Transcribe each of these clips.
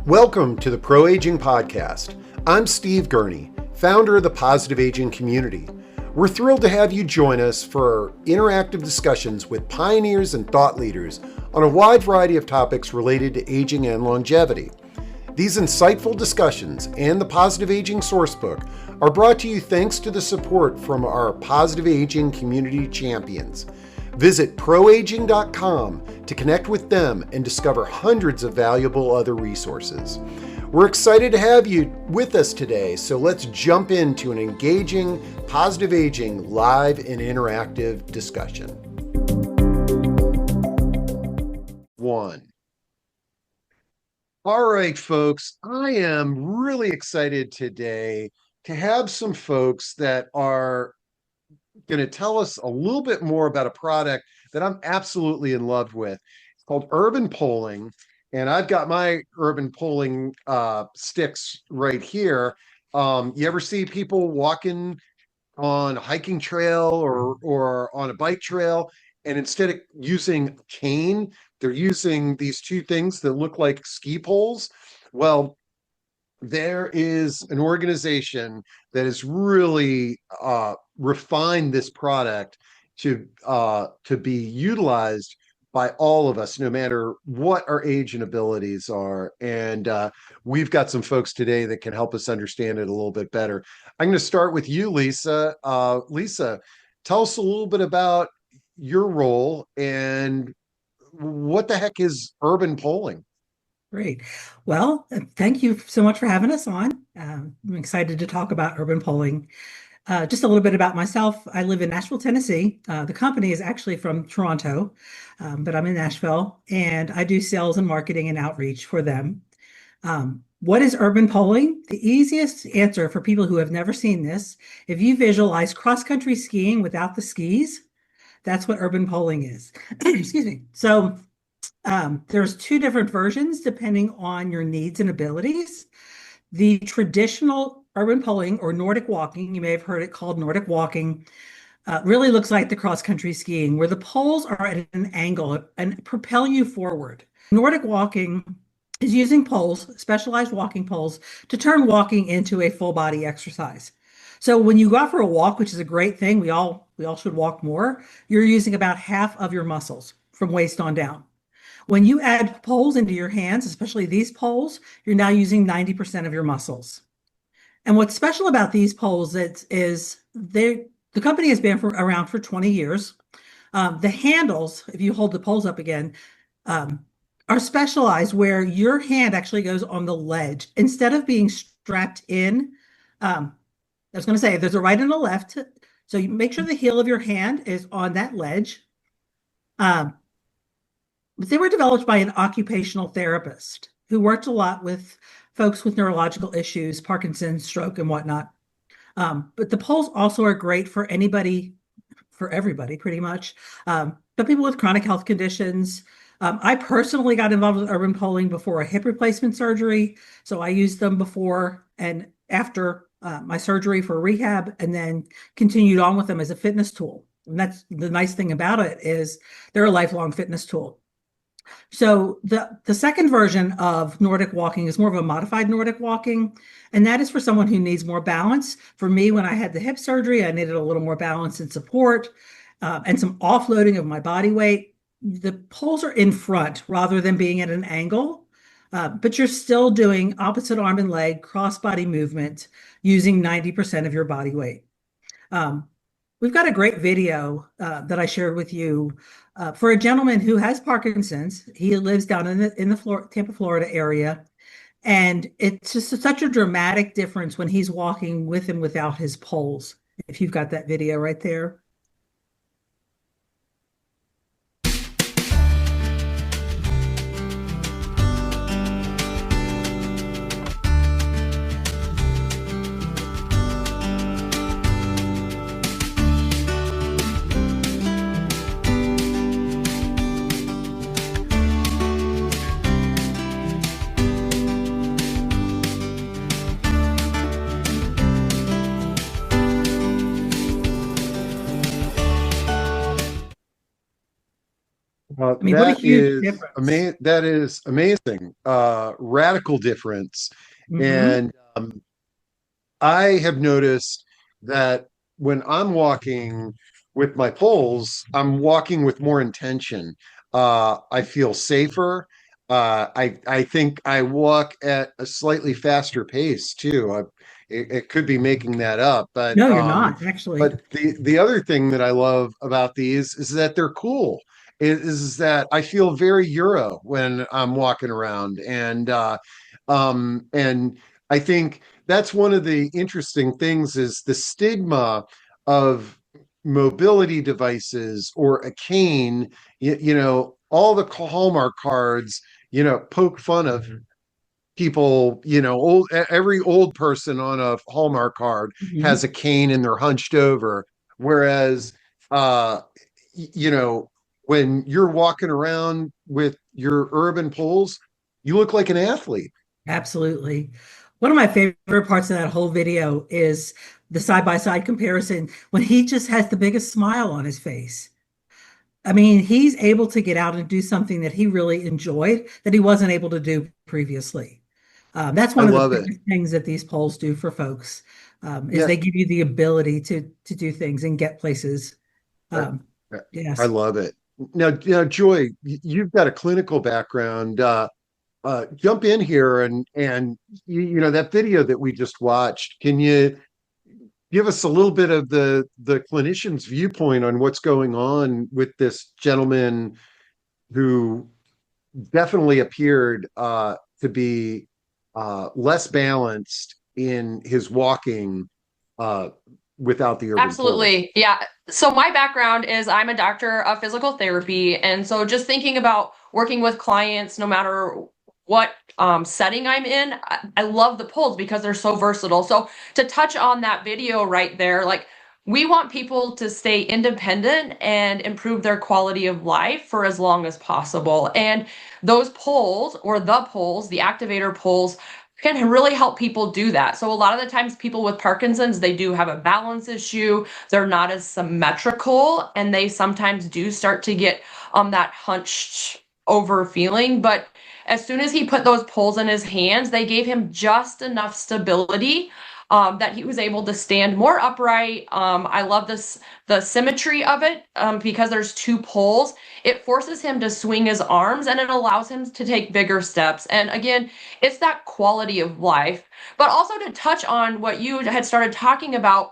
Welcome to the Pro Aging Podcast. I'm Steve Gurney, founder of the Positive Aging Community. We're thrilled to have you join us for interactive discussions with pioneers and thought leaders on a wide variety of topics related to aging and longevity. These insightful discussions and the Positive Aging Sourcebook are brought to you thanks to the support from our Positive Aging Community champions. Visit proaging.com to connect with them and discover hundreds of valuable other resources. We're excited to have you with us today, so let's jump into an engaging Positive Aging live and interactive discussion. 1. All right, folks, I am really excited today to have some folks that are going to tell us a little bit more about a product that I'm absolutely in love with. It's called Urban Polling, and I've got my Urban Polling sticks right here. You ever see people walking on a hiking trail or on a bike trail, and instead of using a cane, they're using these two things that look like ski poles? Well, there is an organization that has really refined this product to be utilized by all of us, no matter what our age and abilities are. And we've got some folks today that can help us understand it a little bit better. I'm going to start with you, Lisa. Lisa, tell us a little bit about your role and what the heck is Urban Polling? Great. Well, thank you so much for having us on. I'm excited to talk about Urban Polling. Just a little bit about myself. I live in Nashville, Tennessee. The company is actually from Toronto, but I'm in Nashville, and I do sales and marketing and outreach for them. What is Urban Polling? The easiest answer for people who have never seen this, if you visualize cross-country skiing without the skis, that's what Urban Polling is. Excuse me. So there's two different versions depending on your needs and abilities. The traditional Urban Polling or Nordic walking, you may have heard it called Nordic walking, really looks like the cross-country skiing, where the poles are at an angle and propel you forward. Nordic walking is using poles, specialized walking poles, to turn walking into a full body exercise. So when you go out for a walk, which is a great thing, we all should walk more, you're using about half of your muscles from waist on down. When you add poles into your hands, especially these poles, you're now using 90% of your muscles. And what's special about these poles is the company has been around for 20 years. The handles, if you hold the poles up again, are specialized where your hand actually goes on the ledge. Instead of being strapped in, I was going to say there's a right and a left. So you make sure the heel of your hand is on that ledge. But they were developed by an occupational therapist who worked a lot with folks with neurological issues, Parkinson, stroke, and whatnot. But the poles also are great for anybody, for everybody, pretty much. But people with chronic health conditions. I personally got involved with Urban Polling before a hip replacement surgery. So I used them before and after my surgery for rehab, and then continued on with them as a fitness tool. And that's the nice thing about it, is they're a lifelong fitness tool. So the second version of Nordic walking is more of a modified Nordic walking, and that is for someone who needs more balance. For me, when I had the hip surgery, I needed a little more balance and support and some offloading of my body weight. The poles are in front rather than being at an angle, but you're still doing opposite arm and leg cross-body movement using 90% of your body weight. We've got a great video that I shared with you for a gentleman who has Parkinson's. He lives down in the Tampa, Florida area. And it's just such a dramatic difference when he's walking with and without his poles. If you've got that video right there. I mean, what a huge difference. That is amazing. Radical difference. Hmm. And I have noticed that when I'm walking with my poles, I'm walking with more intention. I feel safer. I think I walk at a slightly faster pace too. It could be making that up, No, you're not, actually. but the other thing that I love about these is that they're cool. Is that I feel very Euro when I'm walking around, and I think that's one of the interesting things is the stigma of mobility devices or a cane. All the Hallmark cards, poke fun of people, every old person on a Hallmark card Hmm. has a cane and they're hunched over. Whereas, uh, you know, when you're walking around with your urban poles, you look like an athlete. Absolutely. One of my favorite parts of that whole video is the side-by-side comparison when he just has the biggest smile on his face. I mean, he's able to get out and do something that he really enjoyed that he wasn't able to do previously. That's I one of the love it. biggest things that these polls do for folks, is Yeah, they give you the ability to do things and get places. I, Um, I yes. love it. Now, Joy, you've got a clinical background. Jump in here and that video that we just watched. Can you give us a little bit of the clinician's viewpoint on what's going on with this gentleman who definitely appeared to be less balanced in his walking uh, without the urban poles? Absolutely. Yeah. So my background is I'm a doctor of physical therapy. And so just thinking about working with clients, no matter what setting I'm in, I love the polls because they're so versatile. So to touch on that video right there, like we want people to stay independent and improve their quality of life for as long as possible. And those polls or the polls, the activator polls, can really help people do that. So a lot of the times people with Parkinson's, they do have a balance issue. They're not as symmetrical and they sometimes do start to get that hunched over feeling. But as soon as he put those poles in his hands, they gave him just enough stability that he was able to stand more upright. I love the symmetry of it because there's two poles. It forces him to swing his arms and it allows him to take bigger steps. And again, it's that quality of life. But also to touch on what you had started talking about,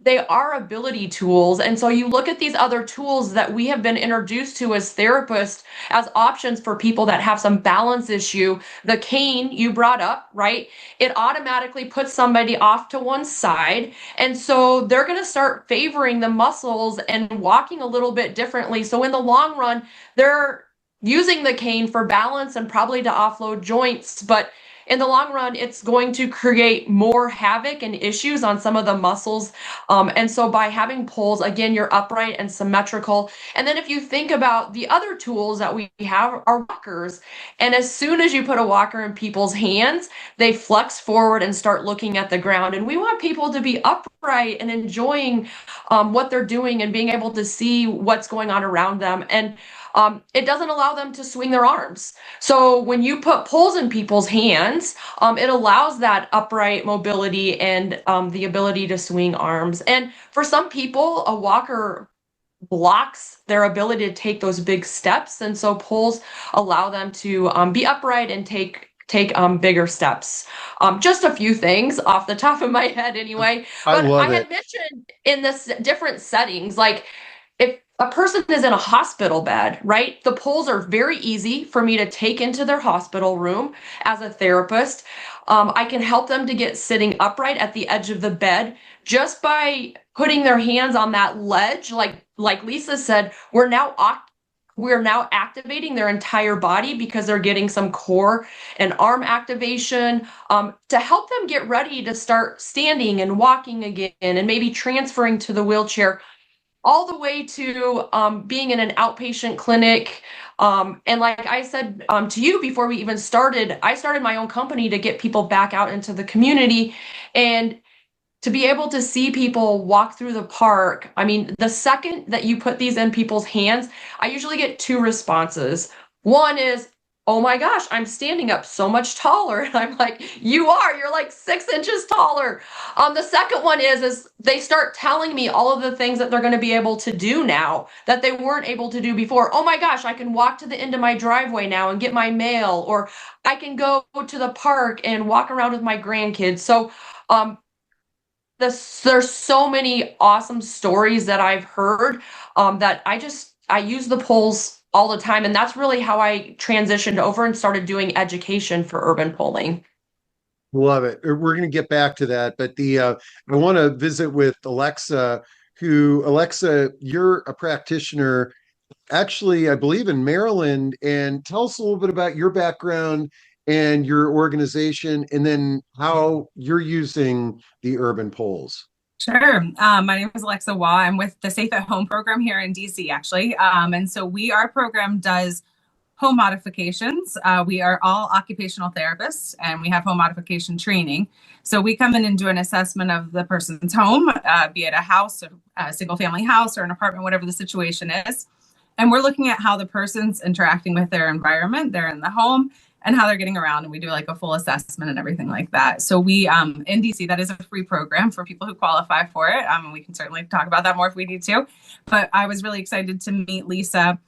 they are ability tools. And so you look at these other tools that we have been introduced to as therapists as options for people that have some balance issue. The cane you brought up, right? It automatically puts somebody off to one side. And so they're going to start favoring the muscles and walking a little bit differently. So in the long run, they're using the cane for balance and probably to offload joints, but in the long run, it's going to create more havoc and issues on some of the muscles. And so by having poles, again, you're upright and symmetrical. And then if you think about the other tools that we have are walkers. And as soon as you put a walker in people's hands, they flex forward and start looking at the ground. And we want people to be upright and enjoying what they're doing and being able to see what's going on around them. And it doesn't allow them to swing their arms. So when you put poles in people's hands, it allows that upright mobility and the ability to swing arms. And for some people, a walker blocks their ability to take those big steps. And so poles allow them to be upright and take bigger steps. Just a few things off the top of my head anyway. I But I love had it. mentioned in this different settings, like if a person is in a hospital bed, right? The poles are very easy for me to take into their hospital room as a therapist. I can help them to get sitting upright at the edge of the bed just by putting their hands on that ledge. Like Lisa said, we're now activating their entire body because they're getting some core and arm activation to help them get ready to start standing and walking again and maybe transferring to the wheelchair all the way to being in an outpatient clinic. And like I said to you before we even started, I started my own company to get people back out into the community. And to be able to see people walk through the park. I mean, the second that you put these in people's hands, I usually get two responses. One is, oh my gosh, I'm standing up so much taller. And I'm like, you're like 6 inches taller. The second one is they start telling me all of the things that they're going to be able to do now that they weren't able to do before. Oh my gosh, I can walk to the end of my driveway now and get my mail, or I can go to the park and walk around with my grandkids. So, there's so many awesome stories that I've heard, that I use the polls all the time, and that's really how I transitioned over and started doing education for urban polling. Love it. We're going to get back to that, but I want to visit with Alexa, Alexa, you're a practitioner, actually, I believe in Maryland, and tell us a little bit about your background and your organization, and then how you're using the urban polls. Sure. My name is Alexa Waugh. I'm with the Safe at Home program here in DC, actually. And so our program does home modifications. We are all occupational therapists, and we have home modification training. So we come in and do an assessment of the person's home, be it a house, a single family house, or an apartment, whatever the situation is. And we're looking at how the person's interacting with their environment, they're in the home, and how they're getting around. And we do like a full assessment and everything like that. So we, in DC, that is a free program for people who qualify for it. We can certainly talk about that more if we need to. But I was really excited to meet Lisa,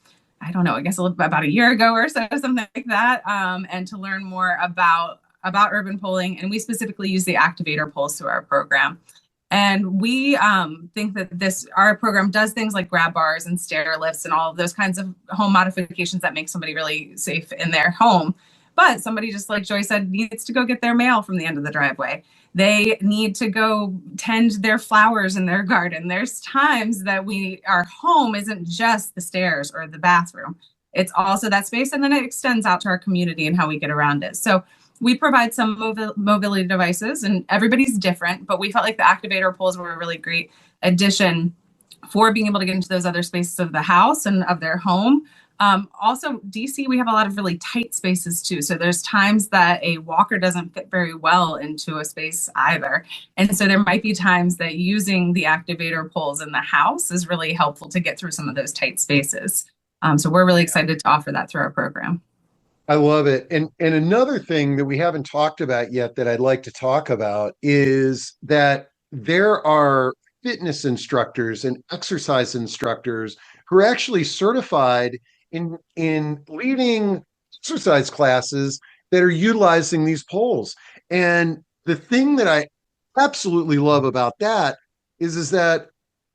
I don't know, I guess about a year ago or so, something like that, and to learn more about urban polling. And we specifically use the activator polls through our program. And we think that our program does things like grab bars and stair lifts and all of those kinds of home modifications that make somebody really safe in their home. But somebody, just like Joy said, needs to go get their mail from the end of the driveway. They need to go tend their flowers in their garden. There's times that our home isn't just the stairs or the bathroom. It's also that space, and then it extends out to our community and how we get around it. So we provide some mobility devices, and everybody's different, but we felt like the activator poles were a really great addition for being able to get into those other spaces of the house and of their home. Also, DC, we have a lot of really tight spaces too. So there's times that a walker doesn't fit very well into a space either. And so there might be times that using the activator poles in the house is really helpful to get through some of those tight spaces. So we're really excited to offer that through our program. I love it. And another thing that we haven't talked about yet that I'd like to talk about is that there are fitness instructors and exercise instructors who are actually certified in leading exercise classes that are utilizing these polls. And the thing that I absolutely love about that is that,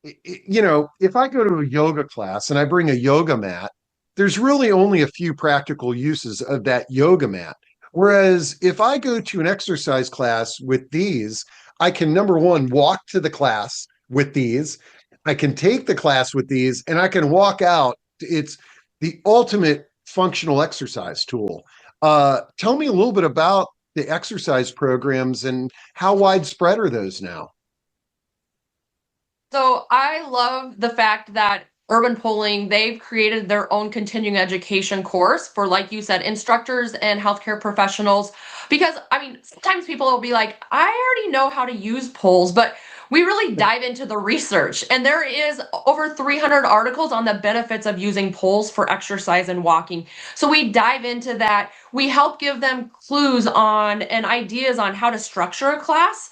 if I go to a yoga class and I bring a yoga mat, there's really only a few practical uses of that yoga mat. Whereas if I go to an exercise class with these, I can, number one, walk to the class with these. I can take the class with these, and I can walk out. It's the ultimate functional exercise tool. Tell me a little bit about the exercise programs and how widespread are those now? So I love the fact that urban polling, they've created their own continuing education course for, like you said, instructors and healthcare professionals. Because, sometimes people will be like, I already know how to use polls, but we really dive into the research, and there is over 300 articles on the benefits of using polls for exercise and walking. So we dive into that. We help give them clues on and ideas on how to structure a class.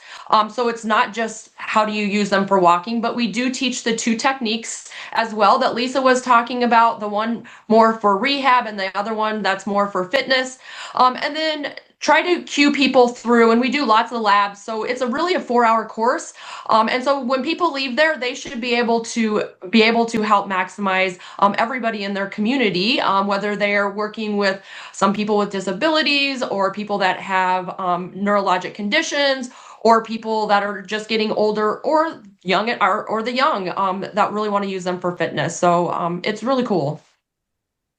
So it's not just how do you use them for walking, but we do teach the two techniques as well that Lisa was talking about, the one more for rehab and the other one that's more for fitness. And then try to cue people through, and we do lots of labs. So it's really a 4-hour course. And so when people leave there, they should be able to help maximize everybody in their community, whether they're working with some people with disabilities or people that have neurologic conditions, or people that are just getting older or young or the young that really want to use them for fitness. So it's really cool.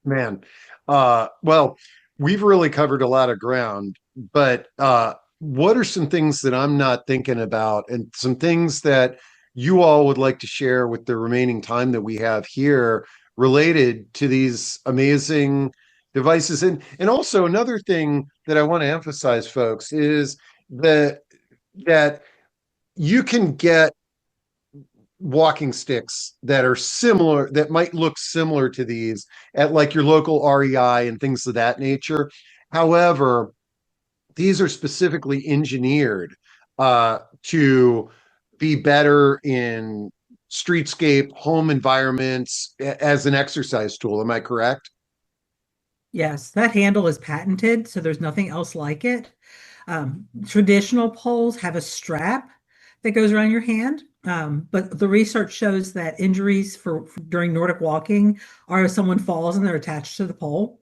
Man, well, we've really covered a lot of ground, but what are some things that I'm not thinking about, and some things that you all would like to share with the remaining time that we have here related to these amazing devices? And also another thing that I want to emphasize, folks, is that you can get walking sticks that are similar, that might look similar to these at like your local REI and things of that nature. However, these are specifically engineered to be better in streetscape, home environments as an exercise tool. Am I correct? Yes, that handle is patented, so there's nothing else like it. Traditional poles have a strap that goes around your hand, but the research shows that injuries during Nordic walking are if someone falls and they're attached to the pole.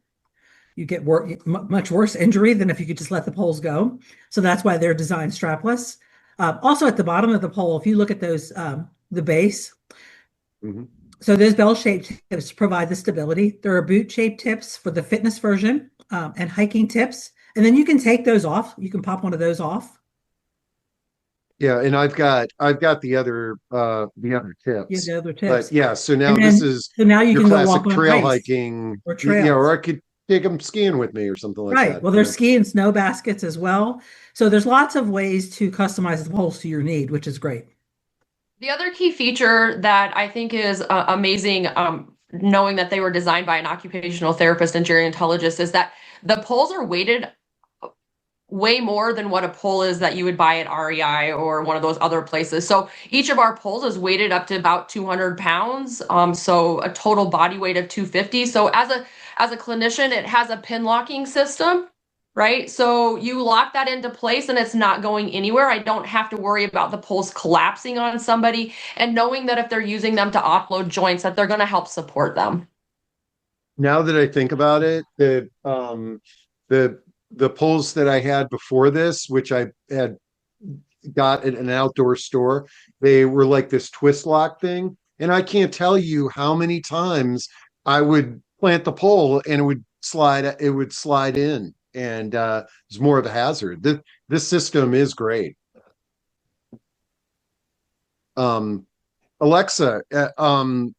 You get much worse injury than if you could just let the poles go. So that's why they're designed strapless. Also, at the bottom of the pole, if you look at those, the base, Mhm. so those bell-shaped tips provide the stability. There are boot-shaped tips for the fitness version, and hiking tips. And then you can take those off. You can pop one of those off. Yeah, and I've got the other You have tips. the other But tips. yeah, so And now this then, is so now you your can go classic walk on trail ice hiking. or Yeah, or trails. I could take them skiing with me or something like Right. that. Well, You there's know? ski and snow baskets as well. So there's lots of ways to customize the poles to your need, which is great. The other key feature that I think is amazing, knowing that they were designed by an occupational therapist and gerontologist, is that the poles are weighted way more than what a pole is that you would buy at REI or one of those other places. So each of our poles is weighted up to about 200 pounds. So a total body weight of 250. So as a clinician, it has a pin locking system, right? So you lock that into place and it's not going anywhere. I don't have to worry about the poles collapsing on somebody, and knowing that if they're using them to offload joints, that they're going to help support them. Now that I think about it, the the poles that I had before this, which I had got at an outdoor store, they were like this twist lock thing. And I can't tell you how many times I would plant the pole and it would slide in. And it's more of a hazard. This system is great. Um, Alexa, tell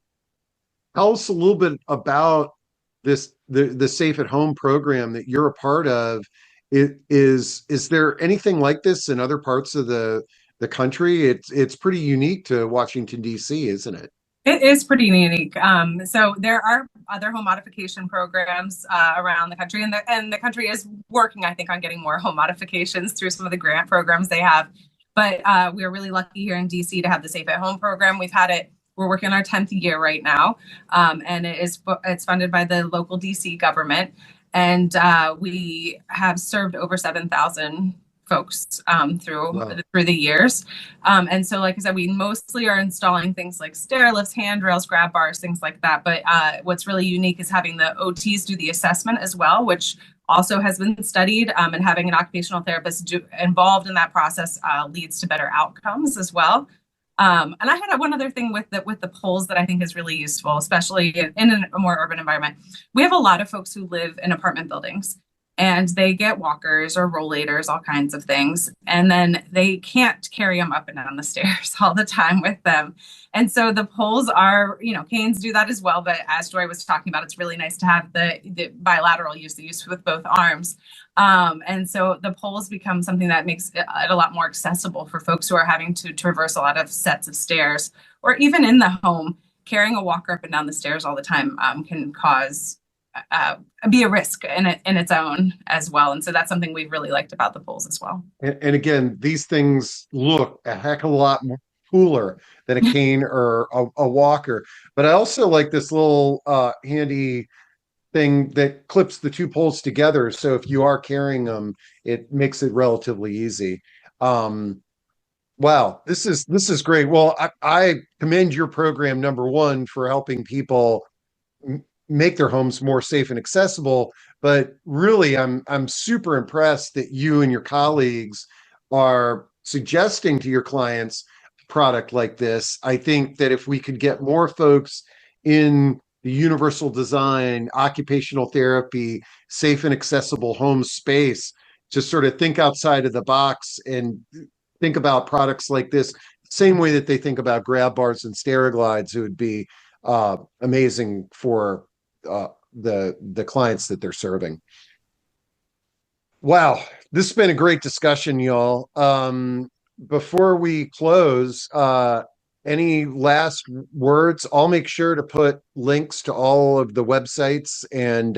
us a little bit about the Safe at Home program that you're a part of. Is there anything like this in other parts of the country? It's pretty unique to Washington, D.C., isn't it? It is pretty unique. So there are other home modification programs around the country, and the country is working, I think, on getting more home modifications through some of the grant programs they have. But we are really lucky here in DC to have the Safe at Home program. We're working on our 10th year right now, and it's funded by the local DC government, and we have served over 7,000 folks through Wow. the years. And so, like I said, we mostly are installing things like stair lifts, handrails, grab bars, things like that. But what's really unique is having the OTs do the assessment as well, which also has been studied, and having an occupational therapist involved in that process leads to better outcomes as well. And I had one other thing with the poles that I think is really useful, especially in a more urban environment. We have a lot of folks who live in apartment buildings, and they get walkers or rollators, all kinds of things, and then they can't carry them up and down the stairs all the time with them. And so the poles are, canes do that as well. But as Joy was talking about, it's really nice to have the bilateral use, the use with both arms. And so the poles become something that makes it a lot more accessible for folks who are having to traverse a lot of sets of stairs, or even in the home, carrying a walker up and down the stairs all the time can be a risk in its own as well. And so that's something we've really liked about the poles as well. And again, these things look a heck of a lot more cooler than a cane or a walker. But I also like this little handy thing that clips the two poles together. So if you are carrying them, it makes it relatively easy. Wow, this is great. Well, I commend your program, number one, for helping people make their homes more safe and accessible. But really, I'm super impressed that you and your colleagues are suggesting to your clients a product like this. I think that if we could get more folks in the universal design, occupational therapy, safe and accessible home space to sort of think outside of the box and think about products like this, same way that they think about grab bars and Steriglides, it would be amazing for the clients that they're serving. Wow, this has been a great discussion, y'all. before we close, any last words? I'll make sure to put links to all of the websites and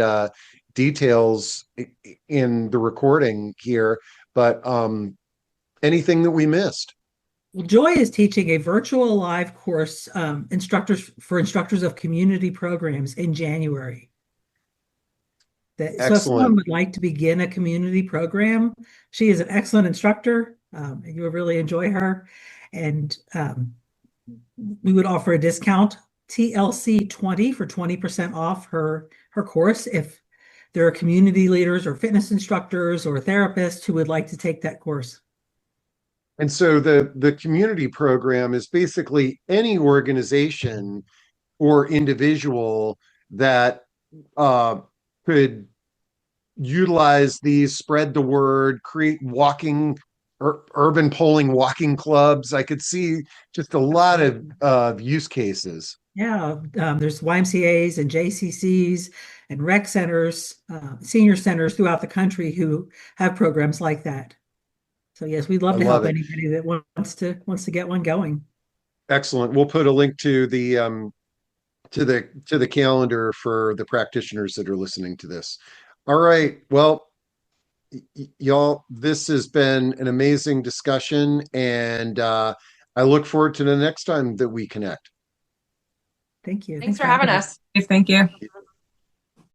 details in the recording here, but anything that we missed? Well, Joy is teaching a virtual live course, instructors of community programs in January. So if someone Excellent. would like to begin a community program, she is an excellent instructor. You will really enjoy her. And we would offer a discount, TLC 20, for 20% off her course if there are community leaders or fitness instructors or therapists who would like to take that course. And so the community program is basically any organization or individual that could utilize these, spread the word, create urban polling walking clubs. I could see just a lot of use cases. Yeah, there's YMCAs and JCCs and rec centers, senior centers throughout the country who have programs like that. So yes, we'd love to help anybody that wants to get one going. Excellent. We'll put a link to the calendar for the practitioners that are listening to this. All right. Well, y'all, this has been an amazing discussion, and I look forward to the next time that we connect. Thank you. Thanks for having us. Thank you.